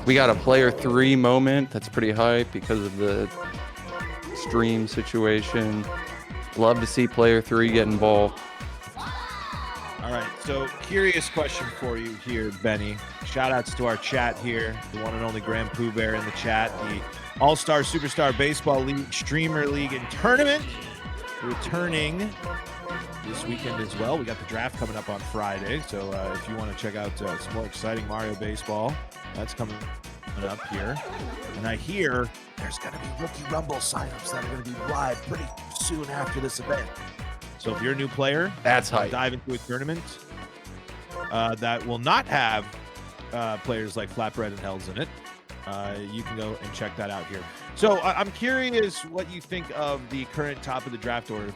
We got a player 3 moment. That's pretty hype because of the stream situation. Love to see player 3 get involved. All right, so curious question for you here, Benny. Shout outs to our chat here, the one and only Grand Pooh Bear in the chat, the All-Star Superstar Baseball League Streamer League and Tournament returning this weekend as well. We got the draft coming up on Friday, so if you want to check out some more exciting Mario Baseball, that's coming up here. And I hear there's going to be Rookie Rumble signups that are going to be live pretty soon after this event. So if you're a new player, that's hype. Dive into a tournament that will not have players like Flatbread and Helz in it. You can go and check that out here. So I'm curious what you think of the current top of the draft order.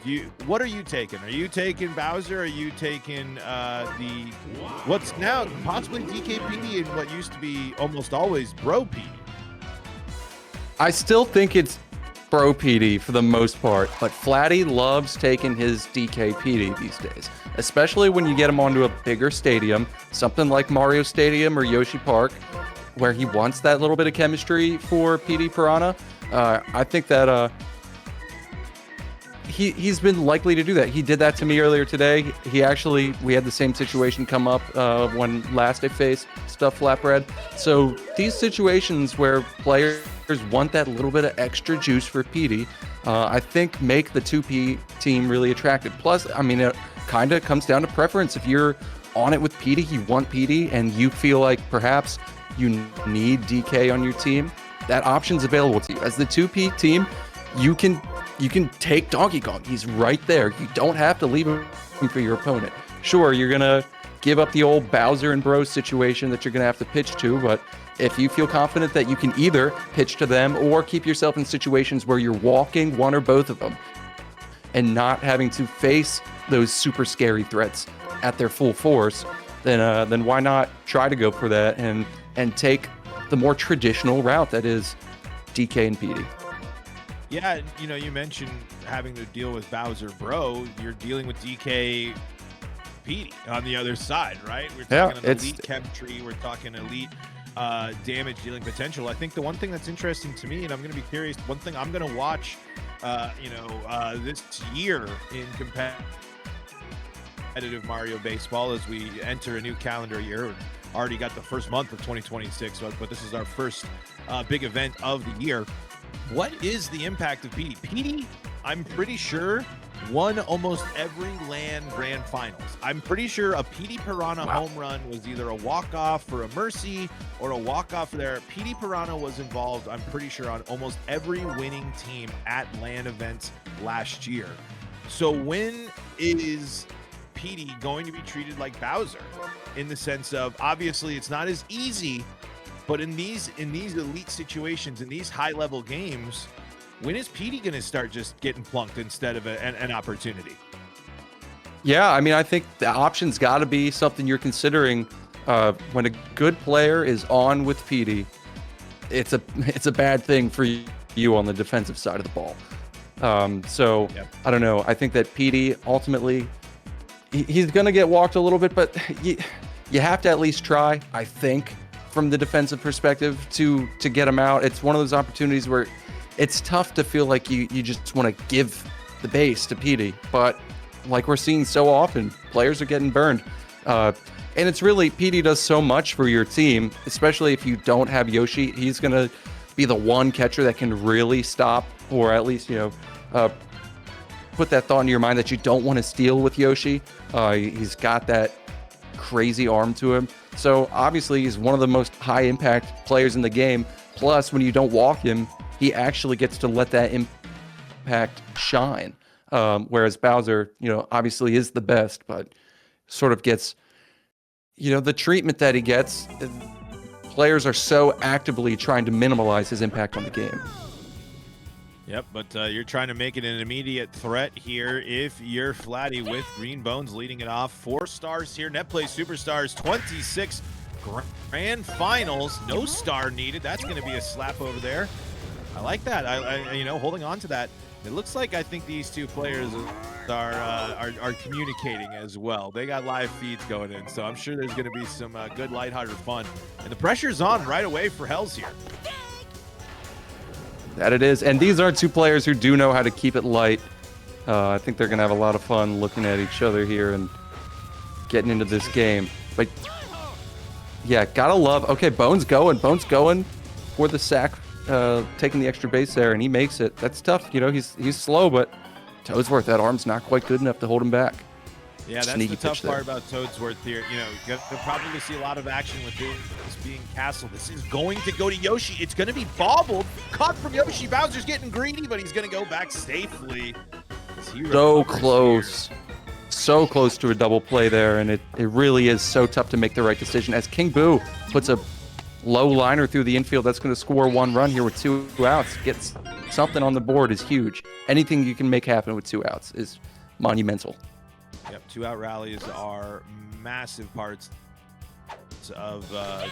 What are you taking? Are you taking Bowser? Are you taking what's now possibly DKPD and what used to be almost always Bro PD? I still think it's Bro PD for the most part, but Flatty loves taking his DK PD these days, especially when you get him onto a bigger stadium, something like Mario Stadium or Yoshi Park, where he wants that little bit of chemistry for PD Piranha. I think that he's been likely to do that. He did that to me earlier today. We had the same situation come up when last I faced StuffedFlatbread. So these situations where players want that little bit of extra juice for PD, I think make the 2P team really attractive. Plus, I mean, it kind of comes down to preference. If you're on it with PD, you want PD, and you feel like perhaps you need DK on your team, that option's available to you. As the 2P team, you can take Donkey Kong. He's right there. You don't have to leave him for your opponent. Sure, you're going to give up the old Bowser and Bros situation that you're going to have to pitch to, but if you feel confident that you can either pitch to them or keep yourself in situations where you're walking one or both of them and not having to face those super scary threats at their full force, then why not try to go for that and take the more traditional route that is DK and PD. Yeah, you mentioned having to deal with Bowser Bro. You're dealing with DK PD on the other side, right? We're talking elite chemistry. We're talking elite damage dealing potential. I think the one thing that's interesting to me, and I'm going to be curious, one thing I'm going to watch, this year in competitive Mario Baseball as we enter a new calendar year. Already got the first month of 2026, but this is our first big event of the year. What is the impact of PD? PD, I'm pretty sure, won almost every LAN Grand Finals. I'm pretty sure a PD Piranha home run was either a walk-off for a Mercy or a walk-off there. PD Piranha was involved, I'm pretty sure, on almost every winning team at LAN events last year. So when is PD going to be treated like Bowser? In the sense of, obviously, it's not as easy, but in these elite situations, in these high-level games, when is PD going to start just getting plunked instead of an opportunity? Yeah, I mean, I think the option's got to be something you're considering. When a good player is on with PD, it's a bad thing for you on the defensive side of the ball. I don't know. I think that PD ultimately, he's going to get walked a little bit, but you have to at least try, I think, from the defensive perspective to get him out. It's one of those opportunities where it's tough to feel like you just want to give the base to PD, but like we're seeing so often, players are getting burned. And it's really, PD does so much for your team, especially if you don't have Yoshi. He's going to be the one catcher that can really stop, or at least, put that thought in your mind that you don't want to steal with Yoshi. He's got that crazy arm to him. So obviously he's one of the most high impact players in the game. Plus, when you don't walk him, he actually gets to let that impact shine. Whereas Bowser, obviously is the best, but sort of gets, the treatment that he gets. Players are so actively trying to minimize his impact on the game. Yep, but you're trying to make it an immediate threat here if you're Flatty with Green Bones leading it off. 4 stars here. Net Play Superstars 26 Grand Finals. No star needed. That's going to be a slap over there. I like that. I you know, holding on to that. It looks like I think these two players are communicating as well. They got live feeds going in, so I'm sure there's going to be some good lighthearted fun. And the pressure's on right away for helzhero. That it is. And these are two players who do know how to keep it light. I think they're going to have a lot of fun looking at each other here and getting into this game. But yeah, gotta love. Okay, Bones going for the sack, taking the extra base there, and he makes it. That's tough. You know, he's slow, but Toadsworth, that arm's not quite good enough to hold him back. Yeah, that's Sneaky the tough pitch there. part about Toadsworth here. You know, you'll probably see a lot of action with this being Castle. This is going to go to Yoshi. It's going to be bobbled. Caught from Yoshi. Bowser's getting greedy, but he's going to go back safely. So close. Here. So close to a double play there, and it really is so tough to make the right decision. As King Boo puts a low liner through the infield, that's going to score one run here with 2 outs. Gets something on the board is huge. Anything you can make happen with 2 outs is monumental. Yep, 2-out rallies are massive parts of the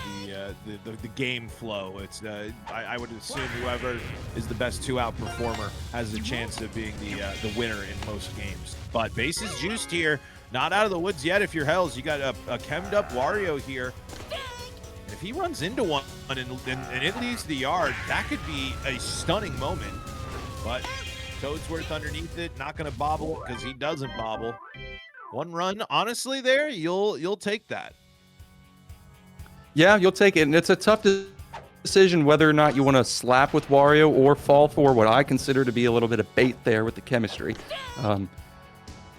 game flow. It's I would assume whoever is the best 2-out performer has a chance of being the winner in most games. But base is juiced here, not out of the woods yet. If you're Hells, you got a chemmed up Wario here. And if he runs into one and it leaves the yard, that could be a stunning moment. But Toadsworth underneath it, not going to bobble because he doesn't bobble. 1 run, honestly, there you'll take that. Yeah, you'll take it, and it's a tough decision whether or not you want to slap with Wario or fall for what I consider to be a little bit of bait there with the chemistry.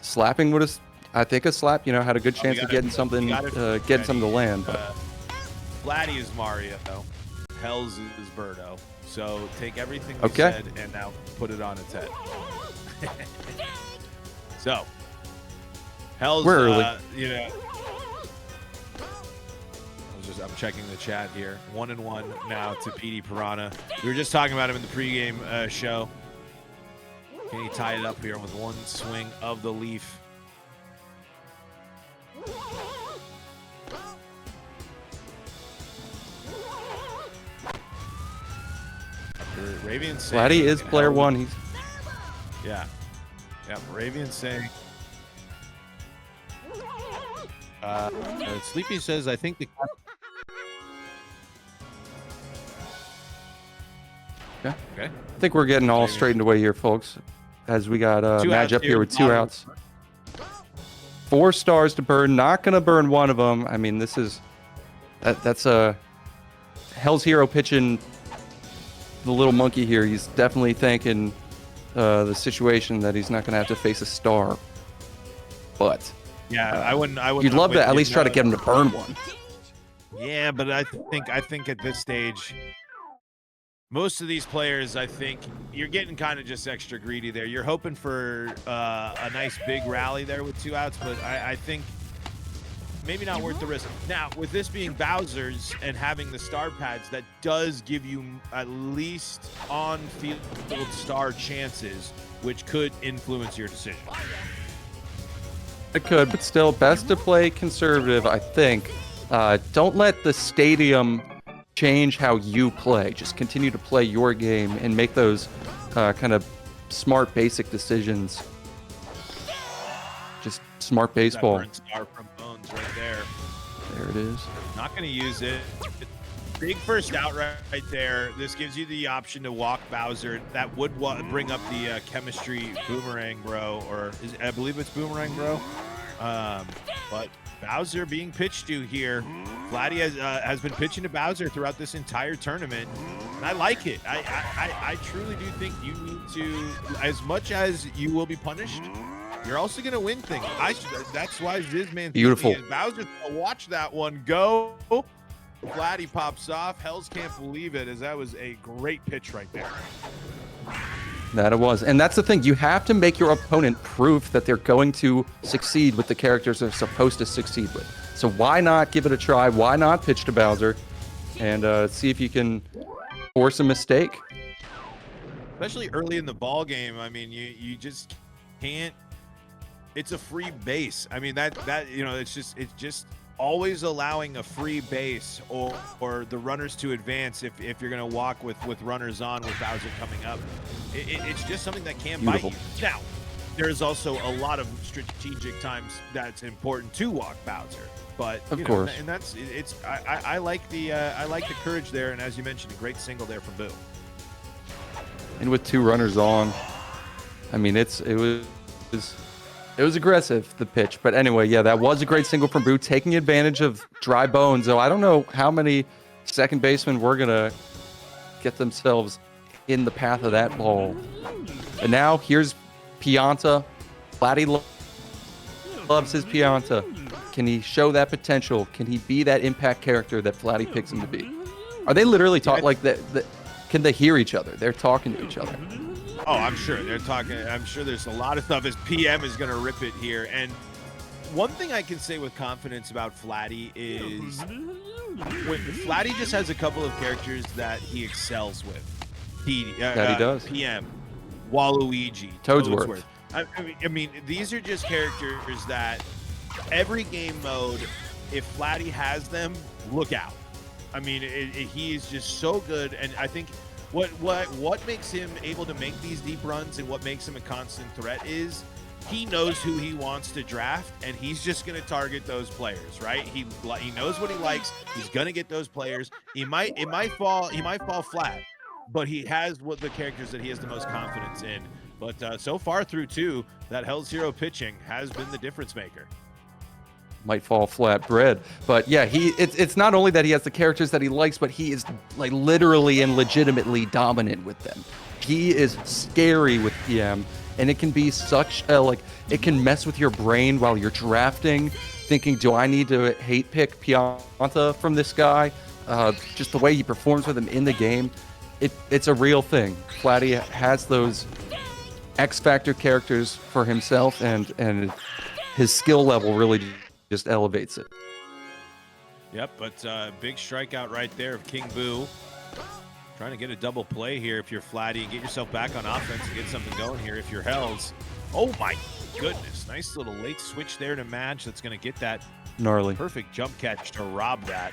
Slapping would have, I think, a slap. You know, had a good chance of getting something, getting something to land. But Flatty is Mario, Hells is Birdo. So take everything we said and now put it on its head. So Hells, we're early. You know. I'm checking the chat here. 1-1 now to PD Piranha. We were just talking about him in the pregame show. Can he tie it up here with 1 swing of the leaf? Raviann's saying Flatty is player 1. He's yeah. Raviann's saying. Sleepy says, I think the. Okay. I think we're getting all straightened away here, folks, as we got a matchup here with 2 outs. 4 stars to burn. Not going to burn one of them. I mean, this is that's a helzhero pitching the little monkey here. He's definitely thanking the situation that he's not going to have to face a star. But yeah, I wouldn't. You'd love to at least try to get him to burn one. Yeah, but I think at this stage, most of these players, I think you're getting kind of just extra greedy there. You're hoping for a nice big rally there with 2 outs, but I think maybe not worth the risk. Now, with this being Bowser's and having the star pads, that does give you at least on-field star chances, which could influence your decision. It could, but still, best to play conservative, I think. Don't let the stadium change how you play. Just continue to play your game and make those kind of smart, basic decisions. Just smart baseball. That star from Bones right there. There it is. Not going to use it. Big first out right there. This gives you the option to walk Bowser. That would bring up the chemistry boomerang, bro. Or I believe it's boomerang, bro. But Bowser being pitched to here. Flatty has been pitching to Bowser throughout this entire tournament, and I like it. I truly do think you need to, as much as you will be punished, you're also going to win things. That's why Zizman. Beautiful. Bowser's going to watch that one go. Flatty pops off. Hells can't believe it, as that was a great pitch right there. That it was. And that's the thing. You have to make your opponent proof that they're going to succeed with the characters they're supposed to succeed with. So why not give it a try? Why not pitch to Bowser and see if you can force a mistake? Especially early in the ball game. I mean, you just can't. It's a free base. I mean, that you know, it's just always allowing a free base or the runners to advance if you're going to walk with runners on with Bowser coming up. It's just something that can bite you. Now, there's also a lot of strategic times that's important to walk Bowser, but of course, and that's I like the courage there, and as you mentioned, a great single there from Boo. And with 2 runners on, I mean, it was aggressive, the pitch. But anyway, yeah, that was a great single from Boo, taking advantage of dry bones. So I don't know how many second basemen were going to get themselves in the path of that ball. And now here's Pianta. Flatty loves his Pianta. Can he show that potential? Can he be that impact character that Flatty picks him to be? Are they literally talking like that? Can they hear each other? They're talking to each other. Oh, I'm sure they're talking. I'm sure there's a lot of stuff as PM is going to rip it here. And one thing I can say with confidence about Flatty is when Flatty just has a couple of characters that he excels with. He does. PM, Waluigi, Toadsworth. I mean, these are just characters that every game mode, if Flatty has them, look out. I mean, he is just so good, and I think what makes him able to make these deep runs and what makes him a constant threat is he knows who he wants to draft, and he's just going to target those players, right? He knows what he likes. He's going to get those players. He might fall flat, but he has what the characters that he has the most confidence in. But so far through 2, that helzhero pitching has been the difference maker. Might fall flat bread, but yeah, it's not only that he has the characters that he likes, but he is like literally and legitimately dominant with them. He is scary with PM, and it can be such a it can mess with your brain while you're drafting, thinking, do I need to hate pick Pianta from this guy? Just the way he performs with him in the game, it's a real thing. Flatty has those X Factor characters for himself, and his skill level really just elevates it. Yep, but big strikeout right there of King Boo. Trying to get a double play here if you're Flatty and get yourself back on offense and get something going here if you're Hells. Oh my goodness, nice little late switch there to match. That's going to get that gnarly perfect jump catch to rob that.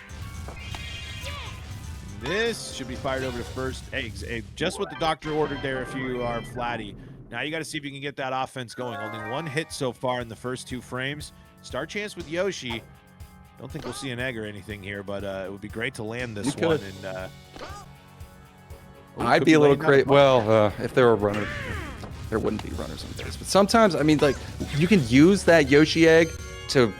This should be fired over to first. Hey, just what the doctor ordered there if you are Flatty. Now you got to see if you can get that offense going. Only 1 hit so far in the first 2 frames. Star chance with Yoshi. Don't think we'll see an egg or anything here, but it would be great to land this one. And I'd be a little crazy. Well, if there were runners, there wouldn't be runners on base. But sometimes, I mean, like, you can use that Yoshi egg to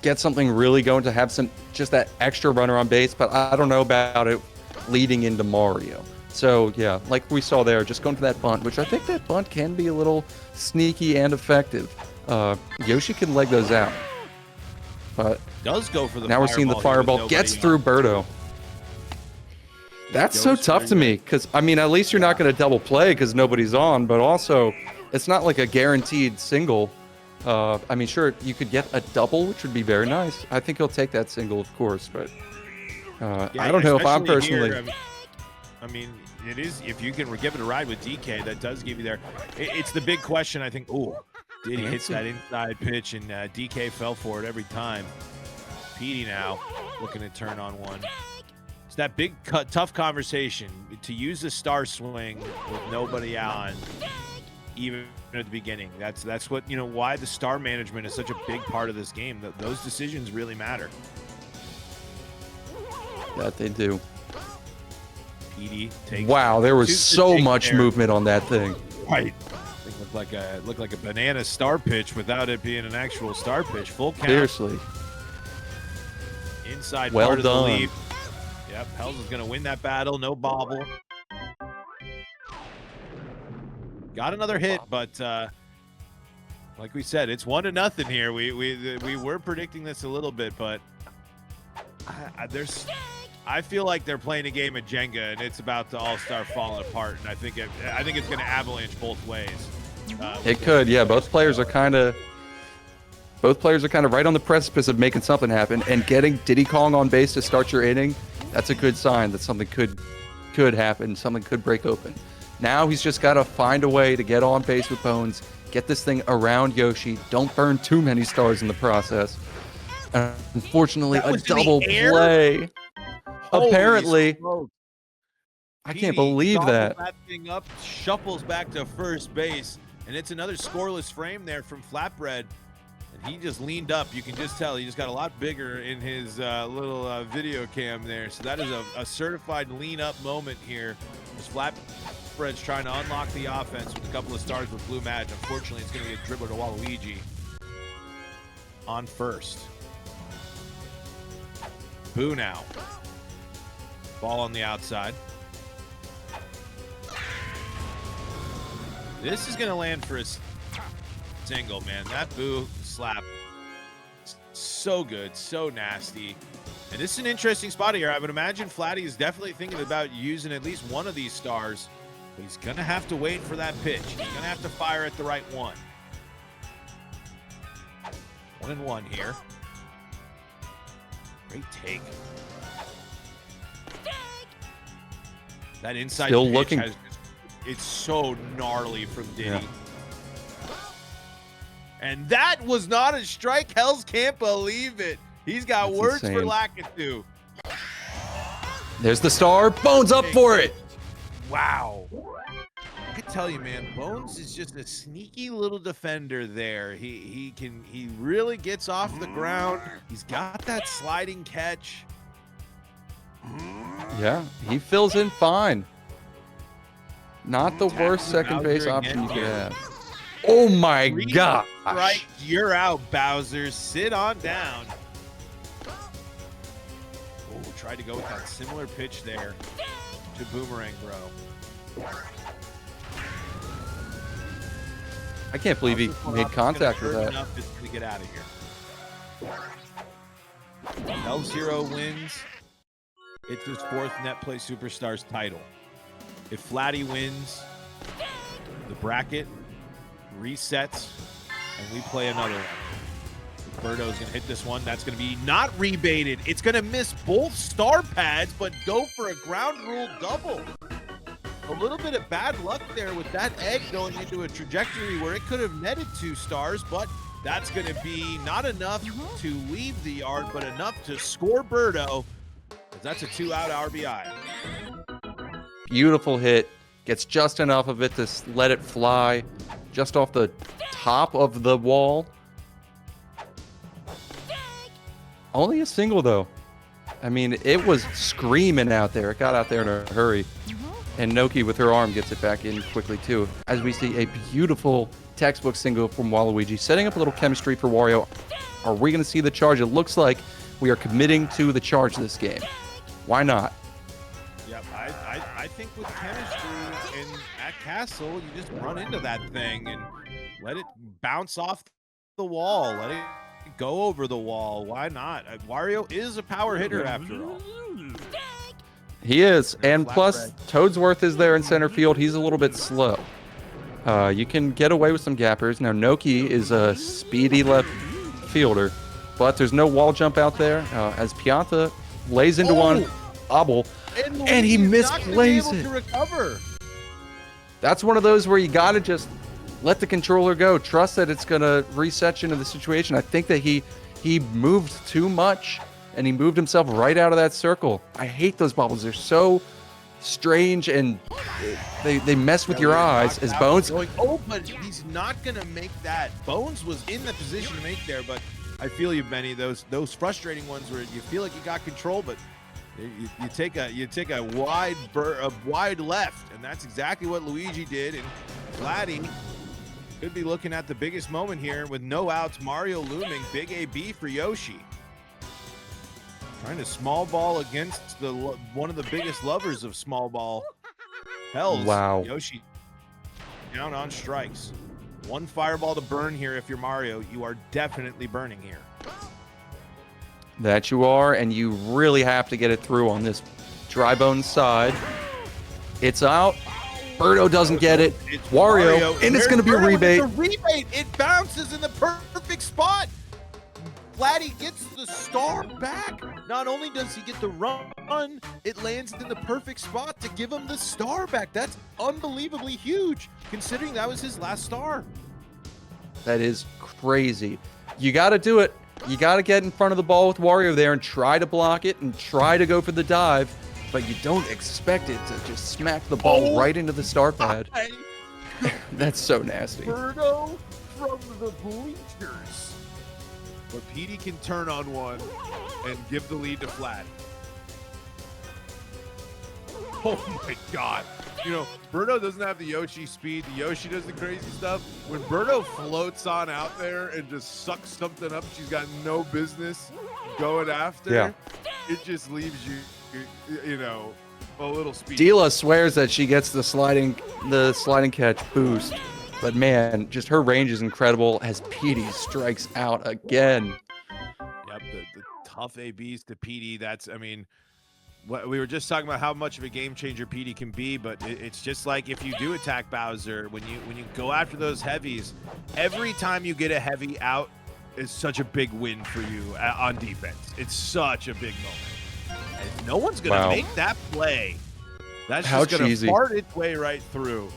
get something really going, to have just that extra runner on base. But I don't know about it leading into Mario. So yeah, like we saw there, just going for that bunt, which I think that bunt can be a little sneaky and effective. Yoshi can leg those out, but does go for the now we're seeing the fireball gets through Birdo. That's so tough to me, because I mean, at least you're not going to double play because nobody's on, but also it's not like a guaranteed single. I mean, sure, you could get a double, which would be very nice. I think he'll take that single, of course, but I don't know if I'm personally. Here, I mean, it is, if you can give it a ride with DK, that does give you there. It's the big question, I think. Oh, did he hit that inside pitch, and DK fell for it every time. Petey now looking to turn on one. It's that big, tough conversation to use the star swing with nobody on, even at the beginning. That's what, why the star management is such a big part of this game. Those decisions really matter. That they do. Petey takes. Wow, there was so much movement on that thing. Right. Looked like a banana star pitch without it being an actual star pitch. Full count. Seriously. Inside well part of done. the lead. Yep, Hells is going to win that battle. No bobble. Got another hit, but like we said, it's 1-0 here. We were predicting this a little bit, but I feel like they're playing a game of Jenga, and it's about to all start falling apart. And I think it's going to avalanche both ways. It could, yeah. Both players are kind of right on the precipice of making something happen, and getting Diddy Kong on base to start your inning. That's a good sign that something could happen. Something could break open. Now he's just got to find a way to get on base with Bones, get this thing around Yoshi. Don't burn too many stars in the process. Unfortunately, That a was in the double air? play. Holy Apparently, smokes. I can't Petey believe gobbles that. thing up, shuffles back to first base, and it's another scoreless frame there from Flatbread. And he just leaned up. You can just tell he just got a lot bigger in his little video cam there. So that is a certified lean up moment here. As Flatbread's trying to unlock the offense with a couple of stars with Blue Madge. Unfortunately, it's going to get dribbled to Waluigi on first. Boo now. Ball on the outside. This is going to land for a single, man. That Boo slap, so good, so nasty. And this is an interesting spot here. I would imagine Flatty is definitely thinking about using at least one of these stars, but he's going to have to wait for that pitch. He's going to have to fire at the right one. 1-1 here. Great take. That inside Still pitch looking. It's so gnarly from Diddy. Yeah. And that was not a strike. Hells can't believe it. He's got That's words insane. for Lakitu. There's the star. Bones up for it. Wow. I could tell you, man, Bones is just a sneaky little defender there. He really gets off the ground. He's got that sliding catch. Yeah, he fills in fine. Not the worst second Bowser base again option you could here. have. Oh my Three gosh. Right, you're out, Bowser. Sit on down. Oh, tried to go with that similar pitch there to Boomerang Bro. I can't believe he made contact with that. Enough just to get out of here. helzhero wins. It's his 4th Net Play Superstars title. If Flatty wins, the bracket resets, and we play another one. Birdo's going to hit this one. That's going to be not rebaited. It's going to miss both star pads, but go for a ground rule double. A little bit of bad luck there with that egg going into a trajectory where it could have netted 2 stars, but that's going to be not enough to leave the yard, but enough to score Birdo. That's a 2-out RBI. Beautiful hit. Gets just enough of it to let it fly just off the top of the wall. Only a single, though. I mean, it was screaming out there. It got out there in a hurry. And Noki with her arm gets it back in quickly, too. As we see a beautiful textbook single from Waluigi, setting up a little chemistry for Wario. Are we going to see the charge? It looks like we are committing to the charge this game. Why not? Yep, I think with chemistry and at Castle, you just run into that thing and let it bounce off the wall. Let it go over the wall. Why not? Wario is a power hitter after all. He is. And plus, Toadsworth is there in center field. He's a little bit slow. You can get away with some gappers. Now, Noki is a speedy left fielder, but there's no wall jump out there as Pianta lays into one obble, and he misplays it. To recover. That's one of those where you got to just let the controller go. Trust that it's going to reset you into the situation. I think that he moved too much, and he moved himself right out of that circle. I hate those bubbles. They're so strange, and they mess with your eyes as Bones. But he's not going to make that. Bones was in the position to make there, but I feel you, Benny. Those frustrating ones where you feel like you got control, but you take a wide left, and that's exactly what Luigi did. And Flatty could be looking at the biggest moment here with no outs. Mario looming, big AB for Yoshi. Trying to small ball against one of the biggest lovers of small ball. Hells. Wow. Yoshi down on strikes. One fireball to burn here. If you're Mario, you are definitely burning here. That you are, and you really have to get it through on this dry bone side. It's out. Birdo doesn't get it. It's Wario, and it's going to be a rebate. It's a rebate. It bounces in the perfect spot. Flatty gets the star back. Not only does he get the run, it lands in the perfect spot to give him the star back. That's unbelievably huge, considering that was his last star. That is crazy. You got to do it. You got to get in front of the ball with Wario there and try to block it and try to go for the dive, but you don't expect it to just smack the ball right into the start pad. That's so nasty. Birdo from the bleachers. But Petey can turn on one and give the lead to Flat. Oh my God. You know, Birdo doesn't have the Yoshi speed. The Yoshi does the crazy stuff. When Birdo floats on out there and just sucks something up she's got no business going after, it just leaves you know, a little speed. Dila swears that she gets the sliding catch boost, but man, just her range is incredible as Petey strikes out again. Yep, the tough ABs to Petey. That's, I mean, we were just talking about how much of a game changer Petey can be, but it's just like if you do attack Bowser, when you go after those heavies, every time you get a heavy out is such a big win for you on defense. It's such a big moment. And no one's gonna make that play. That's just gonna fart its way right through.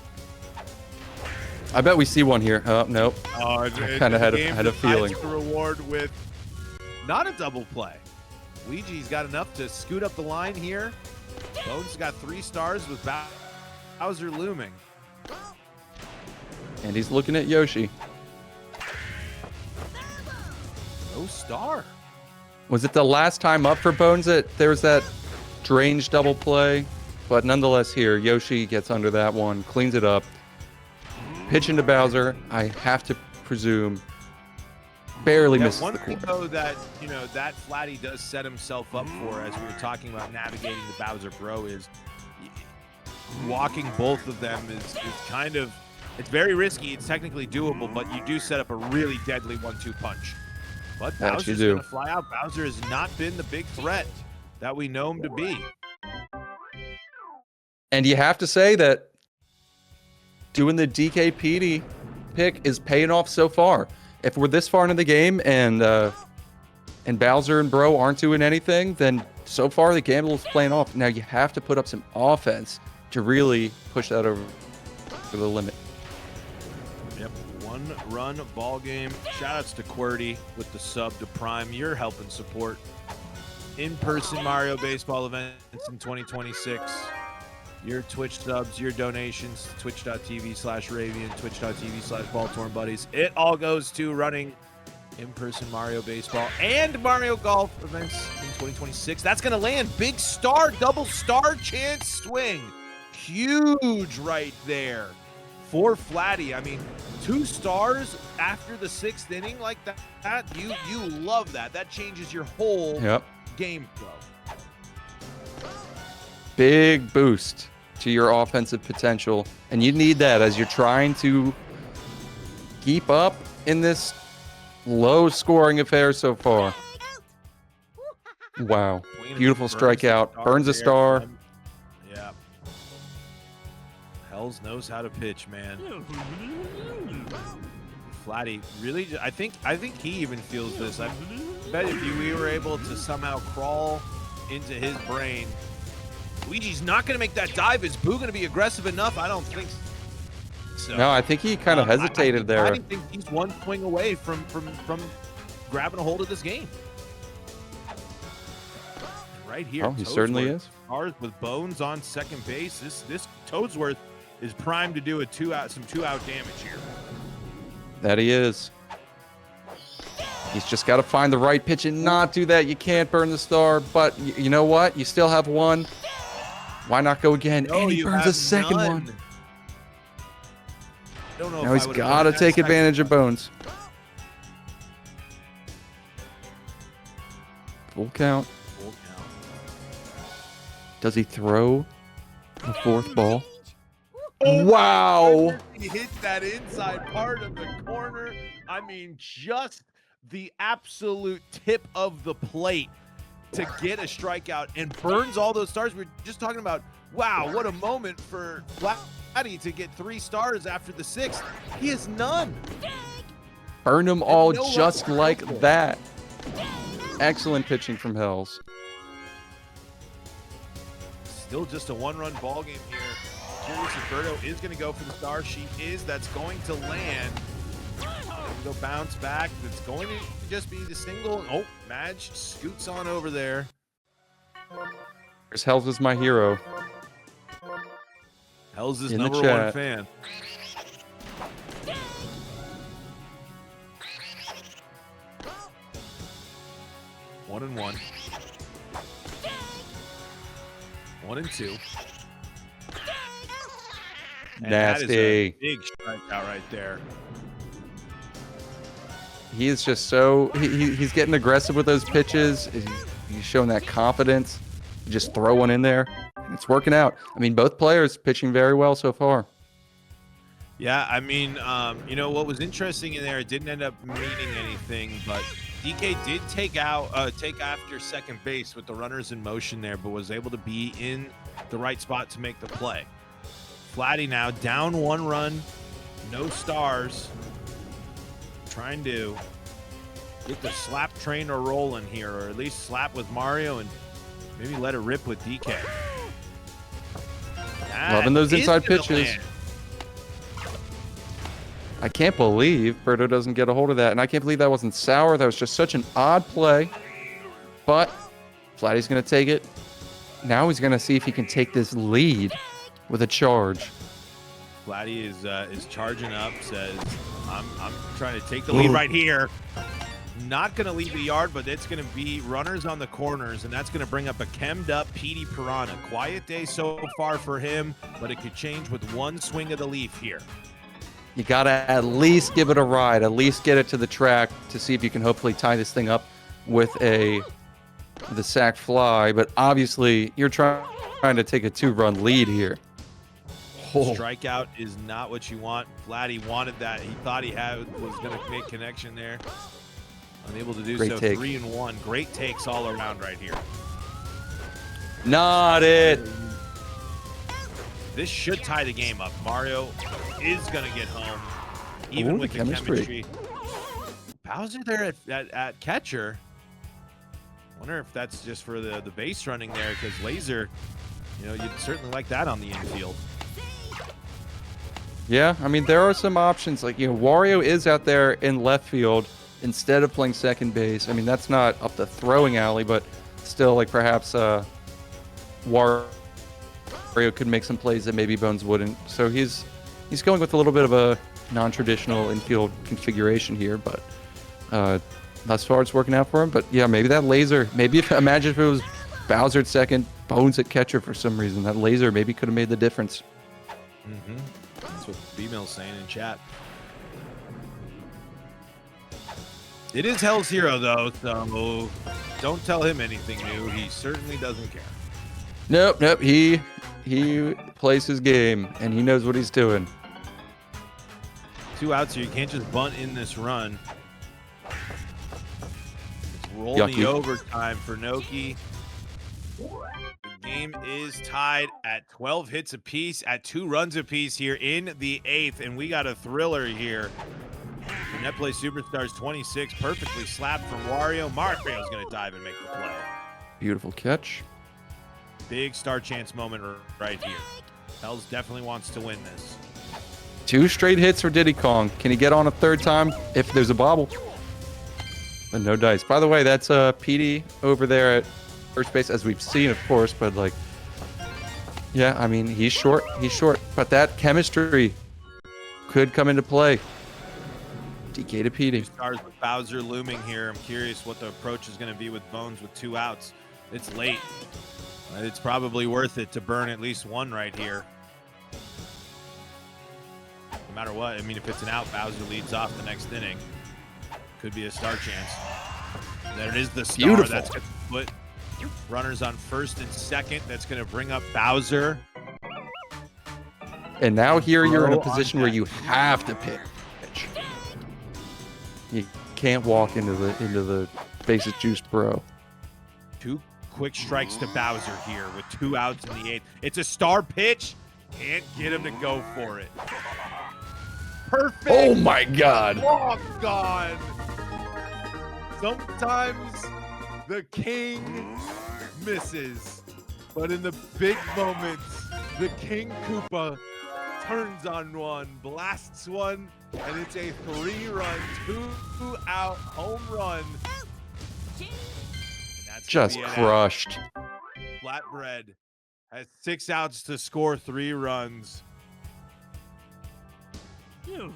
I bet we see one here. Oh nope. I kind of had a feeling. The reward with not a double play. Luigi's got enough to scoot up the line here. Bones got 3 stars with Bowser looming. And he's looking at Yoshi. No star. Was it the last time up for Bones that there was that range double play? But nonetheless here, Yoshi gets under that one, cleans it up. Pitch into Bowser, I have to presume, barely misses the corner. One thing, though, that, you know, that Flatty does set himself up for, as we were talking about navigating the Bowser Bro, is walking both of them is kind of, it's very risky. It's technically doable, but you do set up a really deadly 1-2 punch. But Bowser's going to fly out. Bowser has not been the big threat that we know him to be. And you have to say that doing the DK Petey pick is paying off so far. If we're this far into the game and Bowser and Bro aren't doing anything, then so far the gamble is playing off. Now you have to put up some offense to really push that over the limit. Yep, 1-run ball game. Shoutouts to QWERTY with the sub to Prime. You're helping support in-person Mario baseball events in 2026. Your Twitch subs, your donations, twitch.tv/Ravian, twitch.tv/BallTornBuddies. It all goes to running in-person Mario baseball and Mario Golf events in 2026. That's going to land. Big star, double star chance swing. Huge right there for Flatty. I mean, 2 stars after the 6th inning like that, you love that. That changes your whole game flow. Big boost to your offensive potential, and you need that as you're trying to keep up in this low scoring affair so far. Wow, beautiful strikeout. Burns a star. Yeah, Hells knows how to pitch, man. Flatty really, I think he even feels this. I bet if we were able to somehow crawl into his brain, Luigi's not going to make that dive. Is Boo going to be aggressive enough? I don't think so. No, I think he kind of hesitated there. I think he's one swing away from grabbing a hold of this game. Right here. Oh, he certainly is. Stars with Bones on second base. This Toadsworth is primed to do some 2-out damage here. That he is. He's just got to find the right pitch and not do that. You can't burn the star, but you know what? You still have one. Why not go again? No, and he burns a second one. Don't know. Now he's got to take advantage of Bones. Full count. Full count. Does he throw the 4th ball? Wow! He hit that inside part of the corner. I mean, just the absolute tip of the plate to get a strikeout and burns all those stars. We're just talking about, wow, what a moment for Flatty to get 3 stars after the 6th. He has none. Burn them all just like that. Excellent pitching from Hells. Still just a 1-run ball game here. Curious if Birdo is going to go for the star. She is. That's going to land. Go bounce back. It's going to just be the single. Oh, Madge scoots on over there. There's Helz is my hero. Helz is In the number one chat. fan. One and one. 1 and 2. And that is a Nasty. big strikeout right there. He is just so he's getting aggressive with those pitches. He's showing that confidence. Just throw one in there. It's working out. I mean, both players pitching very well so far. Yeah, I mean, you know what was interesting in there? It didn't end up meaning anything, but DK did take after second base with the runners in motion there, but was able to be in the right spot to make the play. Flatty now down 1 run, no stars. Trying to get the slap train rolling here, or at least slap with Mario and maybe let it rip with DK. Loving those inside pitches. I can't believe Birdo doesn't get a hold of that, and I can't believe that wasn't sour. That was just such an odd play. But Flatty's going to take it. Now he's going to see if he can take this lead with a charge. Flatty is charging up, says, I'm trying to take the lead right here. Not going to leave the yard, but it's going to be runners on the corners, and that's going to bring up a chemmed up Petey Piranha. Quiet day so far for him, but it could change with one swing of the leaf here. You got to at least give it a ride, at least get it to the track to see if you can hopefully tie this thing up with the sac fly. But obviously, you're trying to take a 2-run lead here. Strikeout is not what you want. Flatty wanted that. He thought he was going to make connection there. Unable to do so. Take. 3 and 1. Great takes all around right here. Not it. This should tie the game up. Mario is going to get home, even with the chemistry. Bowser there at catcher. Wonder if that's just for the base running there, because Laser, you know, you'd certainly like that on the infield. Yeah, I mean, there are some options. Like, you know, Wario is out there in left field instead of playing second base. I mean, that's not up the throwing alley, but still, like, perhaps Wario could make some plays that maybe Bones wouldn't. So he's going with a little bit of a non-traditional infield configuration here, but thus far it's working out for him. But yeah, maybe that laser, imagine if it was Bowser at second, Bones at catcher for some reason. That laser maybe could have made the difference. Mm-hmm. That's what B-Mill's saying in chat. It is helzhero, though, so don't tell him anything new. He certainly doesn't care. Nope. He plays his game, and he knows what he's doing. 2 outs here. You can't just bunt in this run. It's rolling the overtime for Noki. The game is tied at 12 hits apiece, at 2 runs apiece here in the 8th, and we got a thriller here. The Netplay Superstars 26, perfectly slapped from Wario. Mario's going to dive and make the play. Beautiful catch. Big star chance moment right here. Helz definitely wants to win this. 2 straight hits for Diddy Kong. Can he get on a 3rd time if there's a bobble? But no dice. By the way, that's Petey over there at first base, as we've seen, of course. But, like, yeah, I mean, he's short. But that chemistry could come into play. DK to Petey. Stars with Bowser looming here. I'm curious what the approach is going to be with Bones with 2 outs. It's late. It's probably worth it to burn at least 1 right here. No matter what, I mean, if it's an out, Bowser leads off the next inning. Could be a star chance. There it is, the star. Beautiful. That's going to put runners on 1st and 2nd. That's going to bring up Bowser. And now here you're in a position where you have to pitch. You can't walk into the bases juice, bro. 2 quick strikes to Bowser here with 2 outs in the 8th. It's a star pitch. Can't get him to go for it. Perfect. Oh my God. Walk on. Sometimes the king misses, but in the big moments, the King Koopa turns on one, blasts one, and it's a 3-run, 2-out home run. And that's Just crushed. Flatbread has 6 outs to score 3 runs. The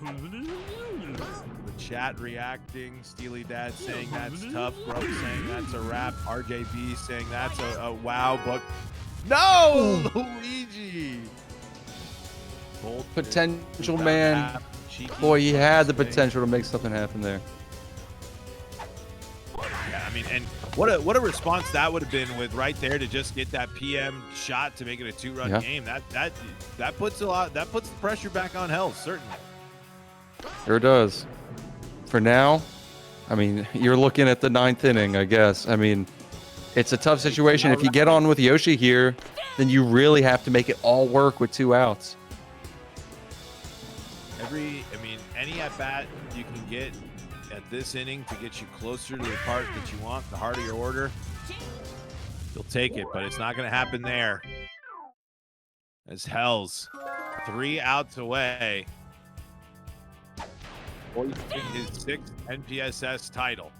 chat reacting, Steely Dad saying that's tough, Grub saying that's a wrap, RJB saying that's a wow, but no, Luigi. Bolt Potential man. Boy, he had the potential to make something happen there. Yeah, I mean, and what a response that would have been with right there to just get that PM shot to make it a 2-run game. That puts the pressure back on Helz, certainly. Sure does. For now, I mean, you're looking at the 9th inning, I guess. I mean, it's a tough situation. If you get on with Yoshi here, then you really have to make it all work with 2 outs. Any at bat you can get at this inning to get you closer to the part that you want, the heart of your order, you'll take it, but it's not going to happen there. As Helz 3 outs away, his 6th NPSS title.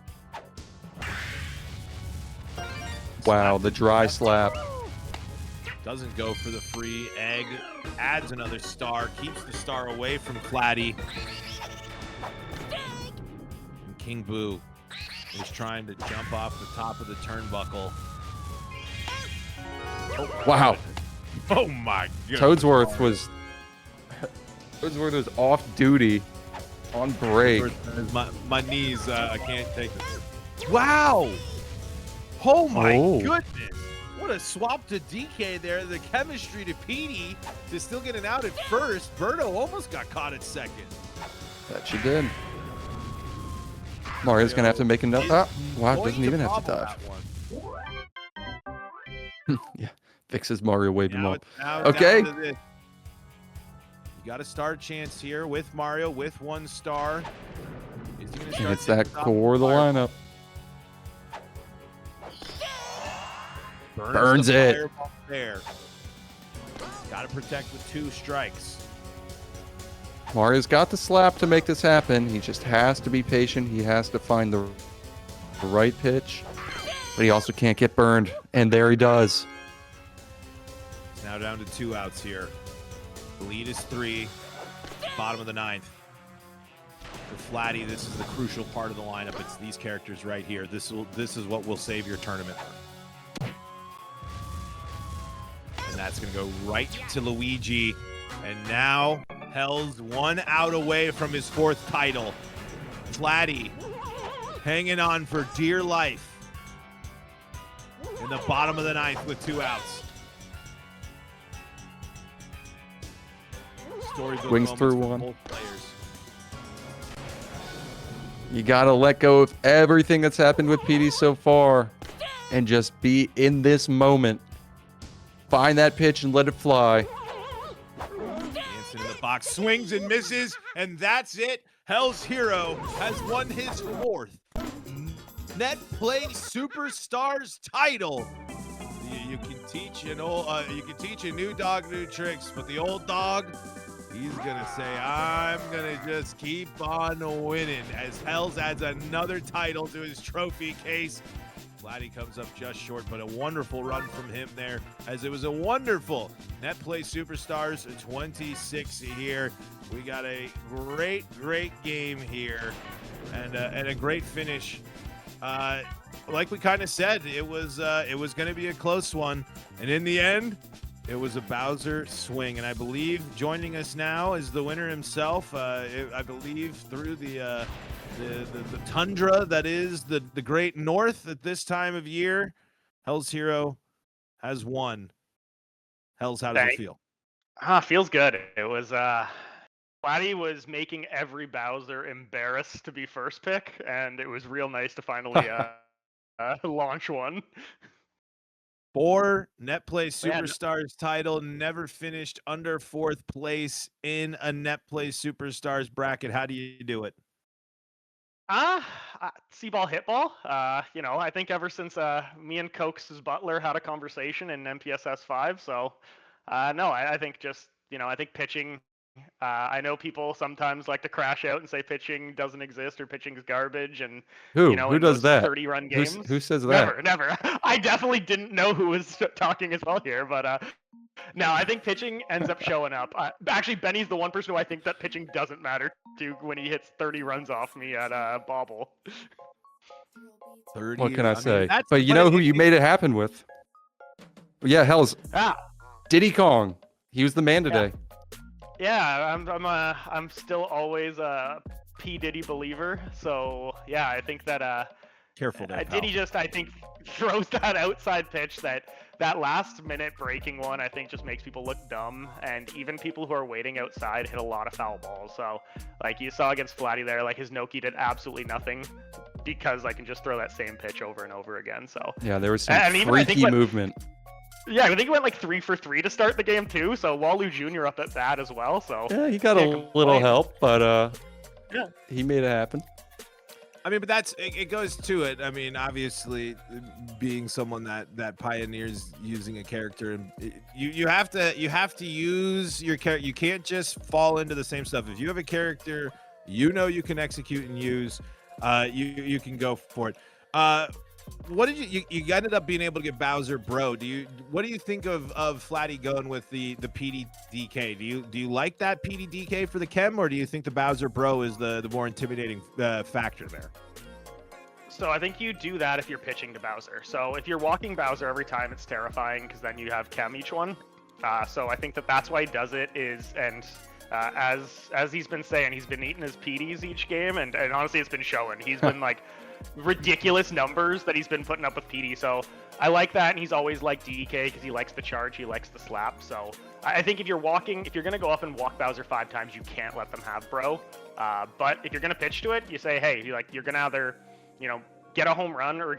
Wow, the dry slap. Doesn't go for the free egg, adds another star, keeps the star away from Flatty. And King Boo is trying to jump off the top of the turnbuckle. Oh, wow. Oh my god. Toadsworth was off duty on break. My knees, I can't take it. Wow. Oh my goodness. What a swap to DK there. The chemistry to Petey to still get an out at first. Birdo almost got caught at second. That she did. Mario's going to have to make another. Wow, doesn't even have to dodge. Yeah, fixes Mario way more. Okay. You got a star chance here with Mario with 1 star. And it's that core of the lineup. Burns it. There. Got to protect with 2 strikes. Mario's got the slap to make this happen. He just has to be patient. He has to find the right pitch. But he also can't get burned. And there he does. It's now down to 2 outs here. The lead is 3. Bottom of the 9th. For Flatty, this is the crucial part of the lineup. It's these characters right here. This is what will save your tournament. And that's going to go right to Luigi. And now Helz 1 out away from his 4th title. Flatty hanging on for dear life in the bottom of the 9th with 2 outs. Swings through 1. You got to let go of everything that's happened with PD so far and just be in this moment. Find that pitch and let it fly. Dancing in the box, swings and misses, and that's it. helzhero has won his 4th Net Play Superstars title. You can teach a new dog new tricks, but the old dog, he's gonna say, I'm gonna just keep on winning as Helz adds another title to his trophy case. Flatty comes up just short, but a wonderful run from him there, as it was a wonderful Net Play Superstars 26 here. We got a great game here, and a great finish. Like we kind of said, it was going to be a close one, and in the end, it was a Bowser swing. And I believe joining us now is the winner himself. I believe through the tundra that is the great north at this time of year, helzhero has won. Helz, how does it feel? Feels good. It was Flatty was making every Bowser embarrassed to be first pick, and it was real nice to finally launch one. 4 Net Play Superstars title, never finished under 4th place in a Net Play Superstars bracket. How do you do it? C-ball, hit ball. I think ever since me and Cokes' Butler had a conversation in NPSS 5. So, no, I think just, I think pitching I know people sometimes like to crash out and say pitching doesn't exist or pitching's garbage, and Who in does those that? 30-run Who games, who says that? never. I definitely didn't know who was talking as well here, but no, I think pitching ends up showing up. Actually, Benny's the one person who I think that pitching doesn't matter to when he hits 30 runs off me at Bobble. 30. What can I say? That's But you know who you made it happen with? Yeah, hell's Ah, Diddy Kong. He was the man yeah. today. Yeah, I'm still always a P Diddy believer. So yeah, I think that Careful there, pal. Diddy just I think throws that outside pitch that last minute breaking one. I think just makes people look dumb, and even people who are waiting outside hit a lot of foul balls. So like you saw against Flatty there, like his Noki did absolutely nothing because I can just throw that same pitch over and over again. So Yeah, there was some And even I think freaky movement. yeah, I think he went like 3 for 3 to start the game too. So Walu Jr. up at bat as well. So Yeah, he got a can't little complain. help, but Yeah. he made it happen. I mean, but it goes to it. I mean, obviously, being someone that pioneers using a character, and you have to use your character. You can't just fall into the same stuff. If you have a character, you can execute and use, you can go for it. What did you ended up being able to get Bowser Bro? What do you think of Flatty going with the PD DK? Do you like that PD DK for the chem, or do you think the Bowser Bro is the more intimidating factor there? So I think you do that if you're pitching to Bowser. So if you're walking Bowser every time, it's terrifying because then you have chem each one. So I think that's why he does it as he's been saying, he's been eating his PDs each game, and honestly, it's been showing. He's been like ridiculous numbers that he's been putting up with PD. So I like that, and he's always liked DK because he likes the charge, he likes the slap. So I think if you're gonna go up and walk Bowser 5 times, you can't let them have Bro. But if you're gonna pitch to it, you say, hey, you're gonna either get a home run or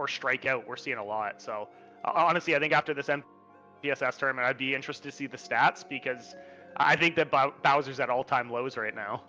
strike out. We're seeing a lot. So honestly, I think after this NPSS tournament, I'd be interested to see the stats because I think that Bowser's at all-time lows right now.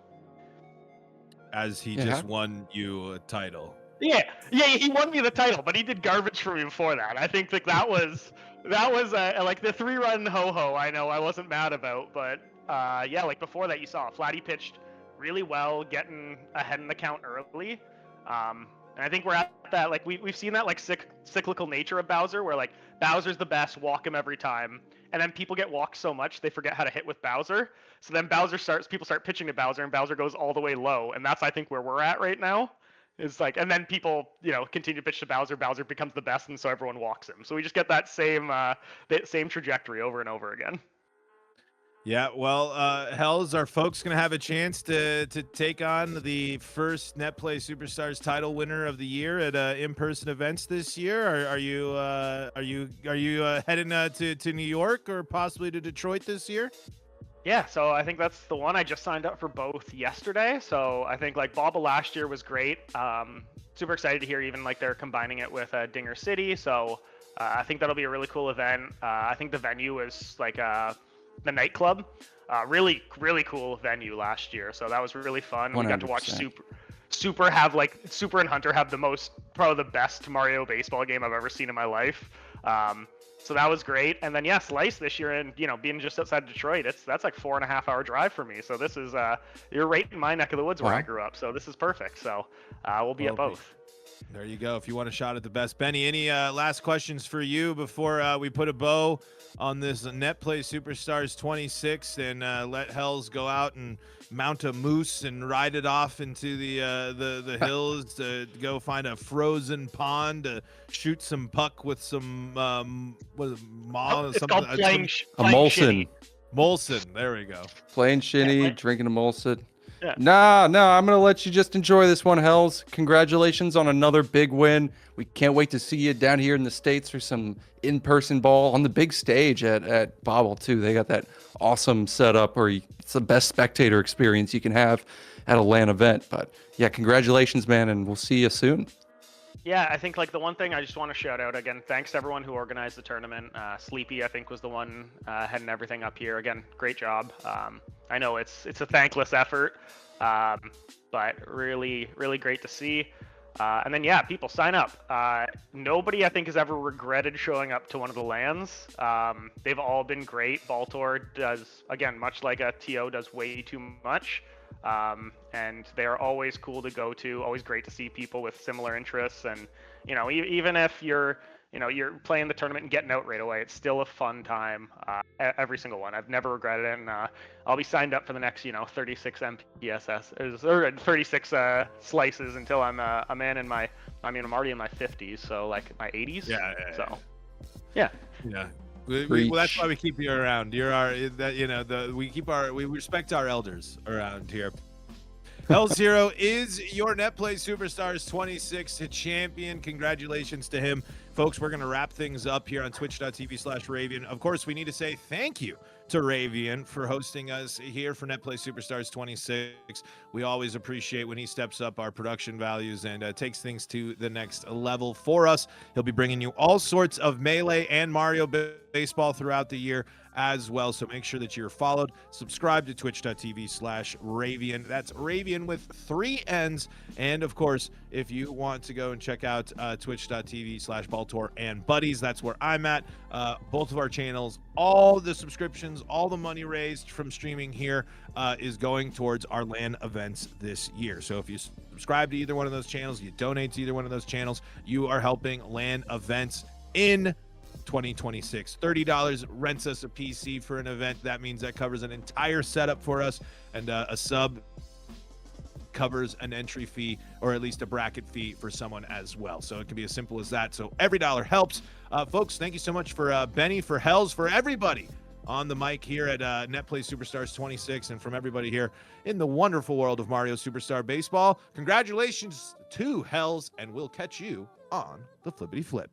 As he just won you a title. Yeah, he won me the title, but he did garbage for me before that. I think that was like the 3-run ho-ho. I know I wasn't mad about, but yeah, like before that, you saw Flatty pitched really well, getting ahead in the count early. And I think we're at that, like we've seen that like cyclical nature of Bowser, where like Bowser's the best, walk him every time, and then people get walked so much they forget how to hit with Bowser. So then people start pitching to Bowser, and Bowser goes all the way low, and that's I think where we're at right now. It's like, and then people continue to pitch to Bowser. Bowser becomes the best, and so everyone walks him. So we just get that same trajectory over and over again. Yeah, well, Hells, are folks going to have a chance to take on the first NetPlay Superstars title winner of the year at in-person events this year? Are you heading to New York or possibly to Detroit this year? Yeah, so I think that's the one. I just signed up for both yesterday. So I think like Bobble last year was great. Super excited to hear even like they're combining it with Dinger City. So I think that'll be a really cool event. I think the venue is like the nightclub. Really cool venue last year. So that was really fun. 100%. We got to watch Super and Hunter have probably the best Mario baseball game I've ever seen in my life. So that was great. And then Slice this year, and being just outside Detroit, that's like 4.5 hour drive for me. So this is you're right in my neck of the woods where I grew up. So this is perfect. So we'll be at both. There you go. If you want a shot at the best. Benny, any last questions for you before we put a bow on this NetPlay Superstars 26 and let Hells go out and mount a moose and ride it off into the hills to go find a frozen pond to shoot some puck with some it's called playing Molson. Molson. There we go. Playing shinny, drinking a Molson. Yeah. No, I'm going to let you just enjoy this one, Hells. Congratulations on another big win. We can't wait to see you down here in the States for some in-person ball on the big stage at Bobble, too. They got that awesome setup where it's the best spectator experience you can have at a LAN event. But, yeah, congratulations, man, and we'll see you soon. Yeah, I think like the one thing I just want to shout out again, thanks to everyone who organized the tournament. Sleepy, I think, was the one heading everything up here. Again, great job. I know it's a thankless effort, but really great to see. And then, yeah, people sign up. Nobody, I think, has ever regretted showing up to one of the lands. They've all been great. Baltor does, again, much like a TO, does way too much. And they are always cool to go to, always great to see people with similar interests. And, even if you're playing the tournament and getting out right away, it's still a fun time. Every single one. I've never regretted it. And I'll be signed up for the next, 36 NPSS, or 36 slices until I'm I'm already in my 50s, so like my 80s. Yeah. So, yeah. Yeah. Well, that's why we keep you around. You're our, we respect our elders around here. helzhero is your NetPlay Superstars 26 champion. Congratulations to him. Folks, we're going to wrap things up here on twitch.tv/Ravian. Of course, we need to say thank you to Raviannn for hosting us here for NetPlay Superstars 26. We always appreciate when he steps up our production values and takes things to the next level for us. He'll be bringing you all sorts of Melee and Mario baseball throughout the year as well. So make sure that you're followed. Subscribe to twitch.tv/Raviannn. That's Raviannn with 3 N's. And of course, if you want to go and check out twitch.tv/Baltor and Buddies, that's where I'm at. Both of our channels, all the subscriptions, all the money raised from streaming here is going towards our LAN events this year. So if you subscribe to either one of those channels, you donate to either one of those channels, you are helping LAN events in 2026. $30 rents us a PC for an event. That means that covers an entire setup for us, and a sub covers an entry fee, or at least a bracket fee for someone as well. So it can be as simple as that. So every dollar helps. Folks, thank you so much for Benny, for Hells, for everybody on the mic here at NetPlay Superstars 26, and from everybody here in the wonderful world of Mario Superstar Baseball. Congratulations to Hells, and we'll catch you on the flippity flip.